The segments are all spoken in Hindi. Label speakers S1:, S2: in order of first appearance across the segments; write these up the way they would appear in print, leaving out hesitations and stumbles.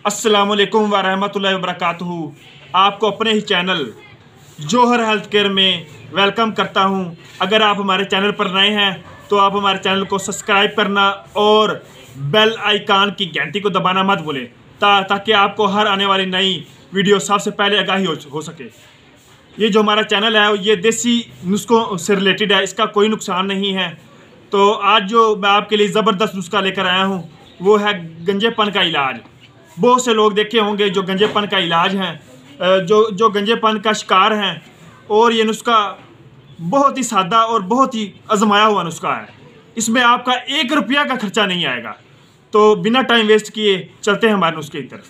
S1: अस्सलामुअलैकुम वरहमतुल्लाहि वबरकातुहू। आपको अपने ही चैनल जौहर हेल्थ केयर में वेलकम करता हूं। अगर आप हमारे चैनल पर नए हैं तो आप हमारे चैनल को सब्सक्राइब करना और बेल आइकन की घंटी को दबाना मत भूलें ताकि आपको हर आने वाली नई वीडियो सबसे पहले आगाही हो सके। ये जो हमारा चैनल है ये देसी नुस्खों से रिलेटेड है, इसका कोई नुकसान नहीं है। तो आज जो मैं आपके लिए ज़बरदस्त नुस्खा लेकर आया हूँ वो है गंजेपन का इलाज। बहुत से लोग देखे होंगे जो गंजेपन का इलाज हैं, जो गंजेपन का शिकार हैं, और ये नुस्खा बहुत ही सादा और बहुत ही आजमाया हुआ नुस्खा है। इसमें आपका 1 रुपया का खर्चा नहीं आएगा। तो बिना टाइम वेस्ट किए चलते हैं हमारे नुस्खे की तरफ।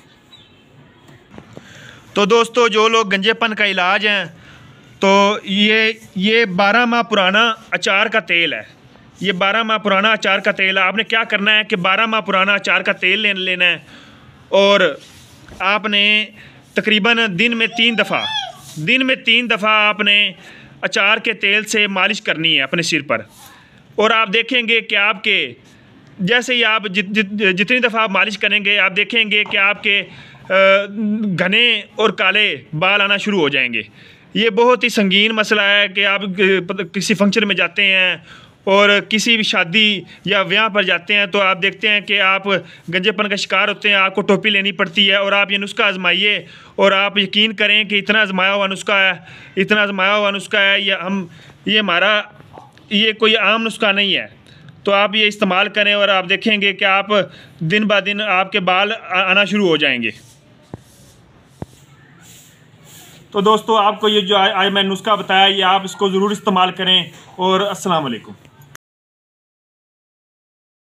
S1: तो दोस्तों, जो लोग गंजेपन का इलाज हैं तो ये 12 माह पुराना अचार का तेल है। ये 12 माह पुराना अचार का तेल है। आपने क्या करना है कि 12 माह पुराना अचार का तेल लेना है और आपने तकरीबन दिन में 3 दफ़ा आपने अचार के तेल से मालिश करनी है अपने सिर पर। और आप देखेंगे कि आपके जैसे ही आप जितनी दफ़ा आप मालिश करेंगे आप देखेंगे कि आपके घने और काले बाल आना शुरू हो जाएंगे। ये बहुत ही संगीन मसला है कि आप किसी फंक्शन में जाते हैं और किसी भी शादी या ब्याह पर जाते हैं तो आप देखते हैं कि आप गंजेपन का शिकार होते हैं, आपको टोपी लेनी पड़ती है। और आप ये नुस्खा आजमाइए और आप यकीन करें कि इतना आजमाया हुआ नुस्खा है, ये कोई आम नुस्खा नहीं है। तो आप ये इस्तेमाल करें और आप देखेंगे कि आप दिन ब दिन आपके बाल आना शुरू हो जाएंगे। तो दोस्तों, आपको ये जो आज मैंने नुस्खा बताया ये आप इसको ज़रूर इस्तेमाल करें और अस्सलाम वालेकुम।